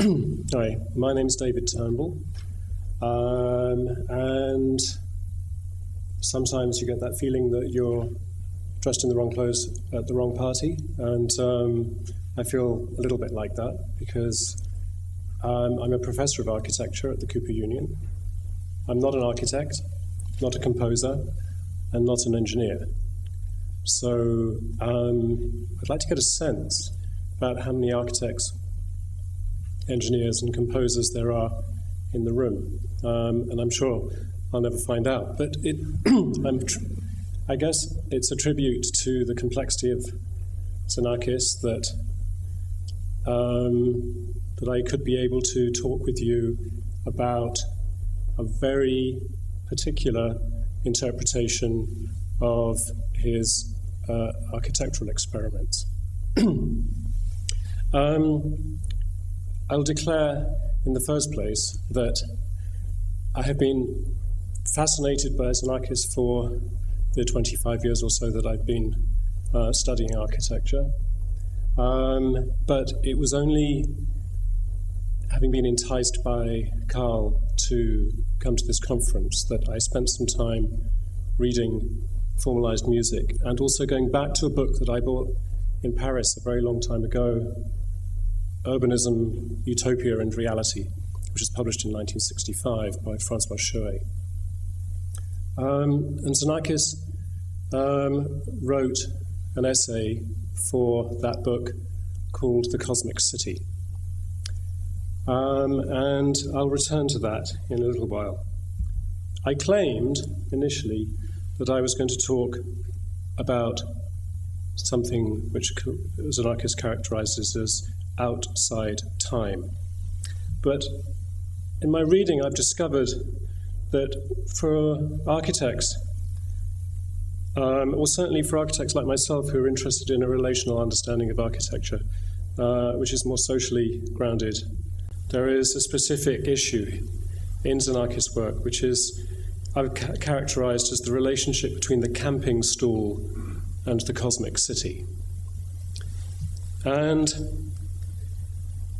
Hi, my name's David Turnbull, and sometimes you get that feeling that you're dressed in the wrong clothes at the wrong party, and I feel a little bit like that because I'm a professor of architecture at the Cooper Union. I'm not an architect, not a composer, and not an engineer. So I'd like to get a sense about how many architects, engineers, and composers there are in the room. And I'm sure I'll never find out. But I guess it's a tribute to the complexity of Xenakis that I could be able to talk with you about a very particular interpretation of his architectural experiments. I'll declare in the first place that I have been fascinated by Xenakis for the 25 years or so that I've been studying architecture. But it was only having been enticed by Carl to come to this conference that I spent some time reading formalized music and also going back to a book that I bought in Paris a very long time ago, Urbanism, Utopia and Reality, which was published in 1965 by Francois Chouet. And Xenakis wrote an essay for that book called The Cosmic City. And I'll return to that in a little while. I claimed initially that I was going to talk about something which Xenakis characterizes as outside time. But in my reading, I've discovered that for architects, or certainly for architects like myself who are interested in a relational understanding of architecture, which is more socially grounded, there is a specific issue in Xenakis' work, which is I've characterized as the relationship between the camping stool and the cosmic city. And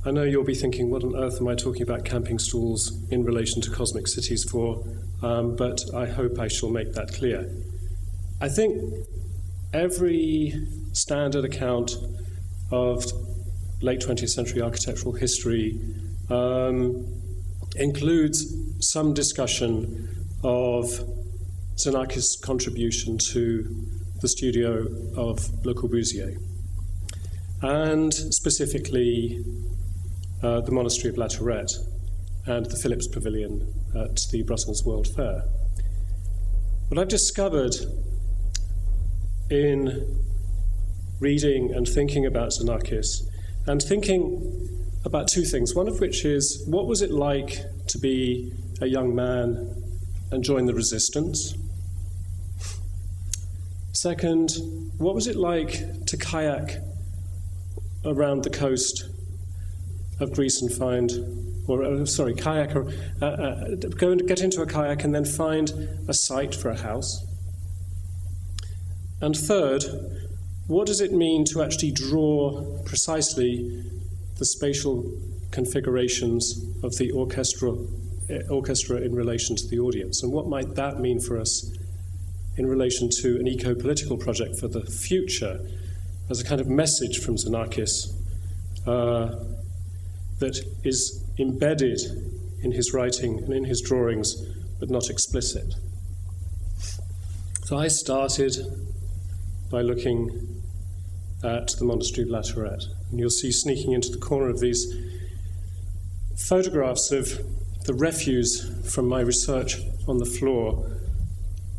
I know you'll be thinking, what on earth am I talking about camping stools in relation to cosmic cities for? But I hope I shall make that clear. I think every standard account of late 20th century architectural history includes some discussion of Xenakis' contribution to the studio of Le Corbusier, and specifically the monastery of La Tourette and the Phillips Pavilion at the Brussels World Fair. What I've discovered in reading and thinking about Xenakis, and thinking about two things, one of which is, what was it like to be a young man and join the resistance? Second, what was it like to kayak around the coast of Greece and find, go and get into a kayak and then find a site for a house? And third, what does it mean to actually draw precisely the spatial configurations of the orchestra in relation to the audience? And what might that mean for us in relation to an eco-political project for the future as a kind of message from Xenakis that is embedded in his writing and in his drawings, but not explicit? So I started by looking at the monastery of La Tourette. And you'll see sneaking into the corner of these photographs of the refuse from my research on the floor,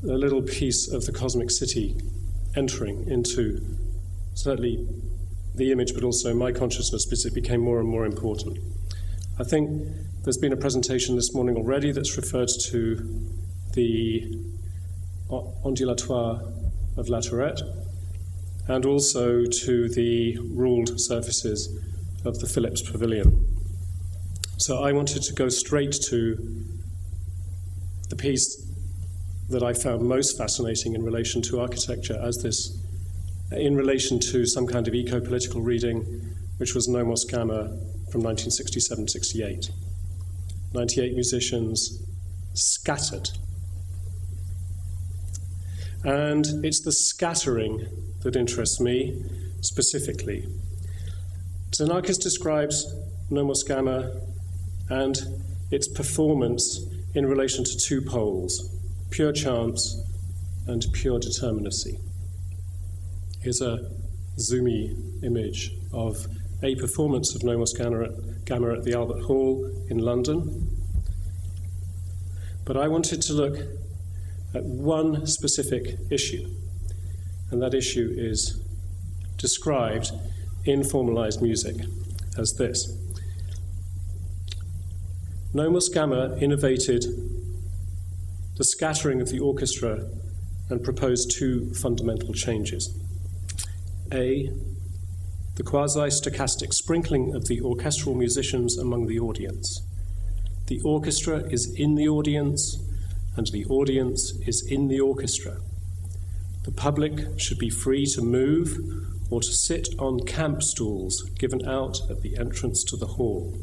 a little piece of the cosmic city entering into certainly the image, but also my consciousness, because it became more and more important. I think there's been a presentation this morning already that's referred to the ondulatoire of La Tourette, and also to the ruled surfaces of the Phillips Pavilion. So I wanted to go straight to the piece that I found most fascinating in relation to architecture as this, in relation to some kind of eco-political reading, which was Nomos Gamma from 1967-68. 98 musicians scattered. And it's the scattering that interests me specifically. Xenakis describes Nomos Gamma and its performance in relation to two poles, pure chance and pure determinacy. Here's a zoomy image of a performance of Nomos Gamma at the Albert Hall in London. But I wanted to look at one specific issue, and that issue is described in formalized music as this. Nomos Gamma innovated the scattering of the orchestra and proposed two fundamental changes. A, the quasi-stochastic sprinkling of the orchestral musicians among the audience. The orchestra is in the audience, and the audience is in the orchestra. The public should be free to move or to sit on camp stools given out at the entrance to the hall.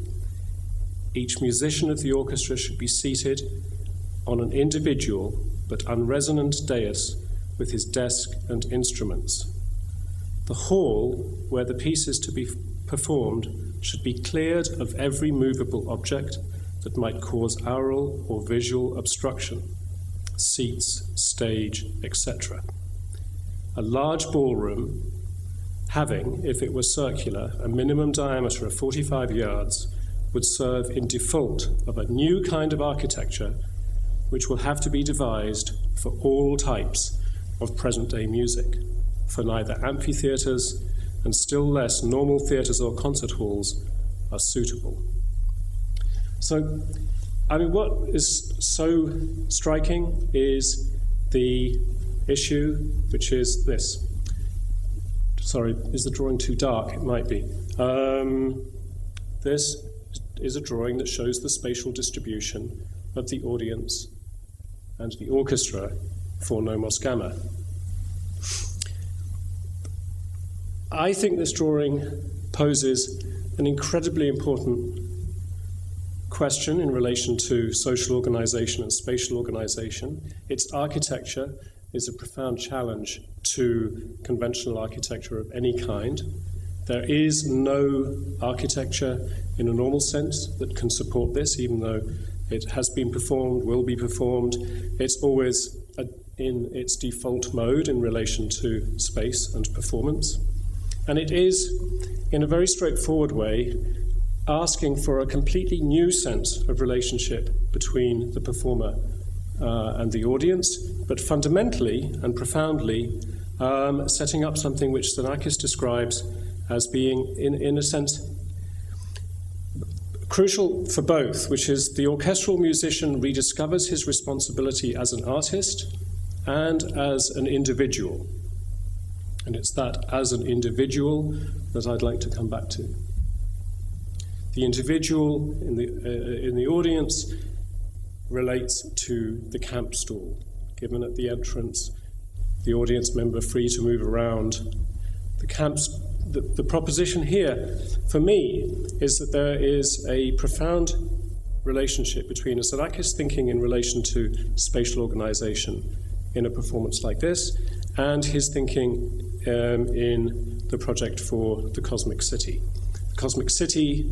Each musician of the orchestra should be seated on an individual but unresonant dais with his desk and instruments. The hall, where the piece is to be performed, should be cleared of every movable object that might cause aural or visual obstruction, seats, stage, etc. A large ballroom, having, if it were circular, a minimum diameter of 45 yards, would serve in default of a new kind of architecture which will have to be devised for all types of present-day music, for neither amphitheatres and still less normal theatres or concert halls are suitable. So, I mean, what is so striking is the issue, which is this. Sorry, is the drawing too dark? It might be. This is a drawing that shows the spatial distribution of the audience and the orchestra for Nomos Gamma. I think this drawing poses an incredibly important question in relation to social organization and spatial organization. Its architecture is a profound challenge to conventional architecture of any kind. There is no architecture in a normal sense that can support this, even though it has been performed, will be performed. It's always in its default mode in relation to space and performance. And it is, in a very straightforward way, asking for a completely new sense of relationship between the performer and the audience, but fundamentally and profoundly setting up something which Xenakis describes as being, in a sense, crucial for both, which is the orchestral musician rediscovers his responsibility as an artist and as an individual. And it's that as an individual that I'd like to come back to. The individual in the audience relates to the camp stool, given at the entrance, the audience member free to move around. The proposition here, for me, is that there is a profound relationship between a Xenakis thinking in relation to spatial organization in a performance like this, and his thinking in the project for the Cosmic City. The Cosmic City,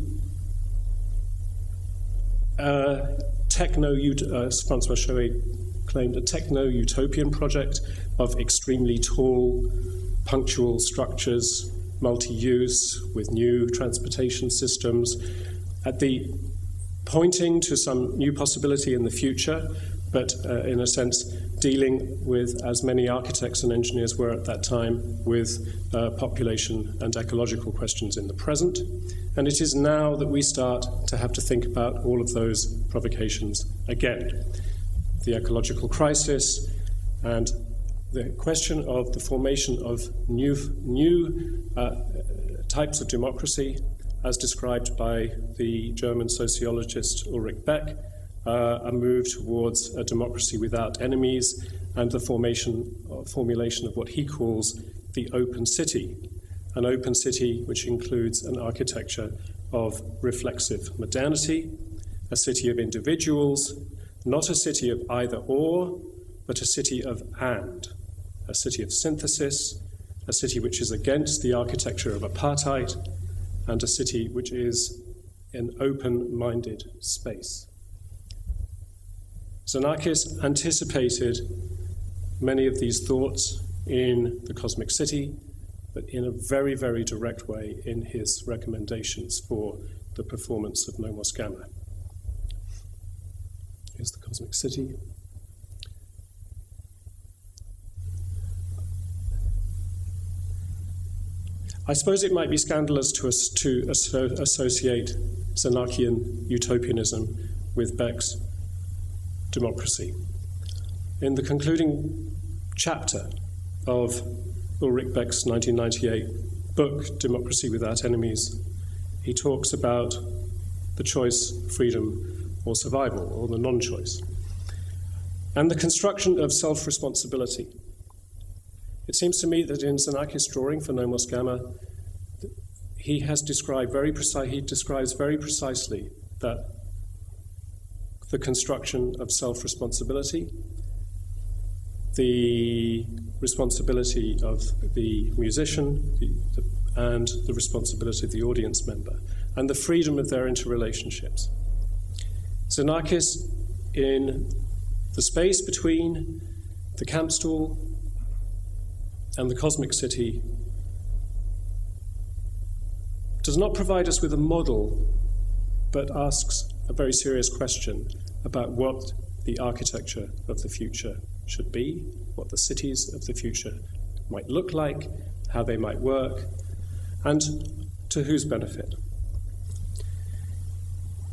Francois Chouet claimed, a techno-utopian project of extremely tall, punctual structures, multi-use, with new transportation systems, pointing to some new possibility in the future, but in a sense dealing with, as many architects and engineers were at that time, with population and ecological questions in the present. And it is now that we start to have to think about all of those provocations again. The ecological crisis and the question of the formation of new types of democracy, as described by the German sociologist Ulrich Beck, a move towards a democracy without enemies, and the formulation of what he calls the open city, an open city which includes an architecture of reflexive modernity, a city of individuals, not a city of either or, but a city of and, a city of synthesis, a city which is against the architecture of apartheid, and a city which is an open-minded space. Xenakis anticipated many of these thoughts in The Cosmic City, but in a very, very direct way in his recommendations for the performance of Nomos Gamma. Here's The Cosmic City. I suppose it might be scandalous to associate Xenakian utopianism with Beck's democracy. In the concluding chapter of Ulrich Beck's 1998 book, Democracy Without Enemies, he talks about the choice, freedom, or survival, or the non-choice, and the construction of self-responsibility. It seems to me that in Xenakis' drawing for Nomos Gamma, he describes very precisely that the construction of self-responsibility, the responsibility of the musician, and the responsibility of the audience member, and the freedom of their interrelationships. Xenakis, in the space between the camp stool and the Cosmic City, does not provide us with a model, but asks a very serious question about what the architecture of the future should be, what the cities of the future might look like, how they might work, and to whose benefit.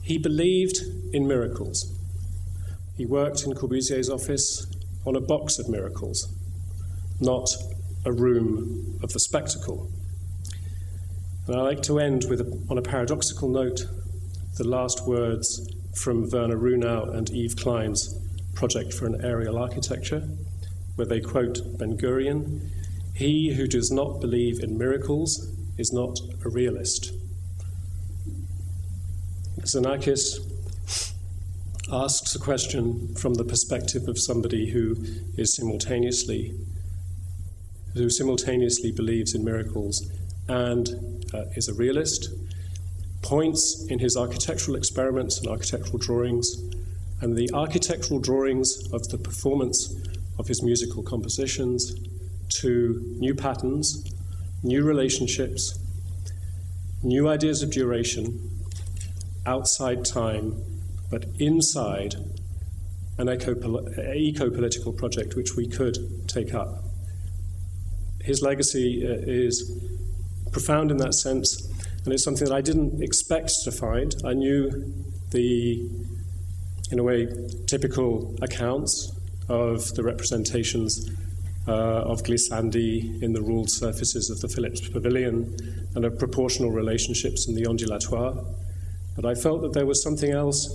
He believed in miracles. He worked in Corbusier's office on a box of miracles, not a room of the spectacle. And I like to end with, on a paradoxical note, the last words from Werner Runau and Yves Klein's Project for an Aerial Architecture, where they quote Ben-Gurion, "He who does not believe in miracles is not a realist." Xenakis asks a question from the perspective of somebody who simultaneously believes in miracles and is a realist, points in his architectural experiments and architectural drawings, and the architectural drawings of the performance of his musical compositions, to new patterns, new relationships, new ideas of duration, outside time, but inside an eco-political project which we could take up. His legacy is profound in that sense, and it's something that I didn't expect to find. I knew the, in a way, typical accounts of the representations of glissandi in the ruled surfaces of the Phillips Pavilion and of proportional relationships in the ondulatoire. But I felt that there was something else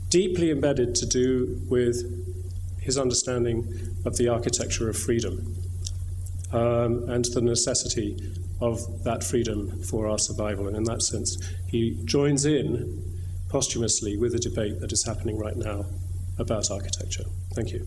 deeply embedded to do with his understanding of the architecture of freedom and the necessity of that freedom for our survival. And in that sense, he joins in posthumously with the debate that is happening right now about architecture. Thank you.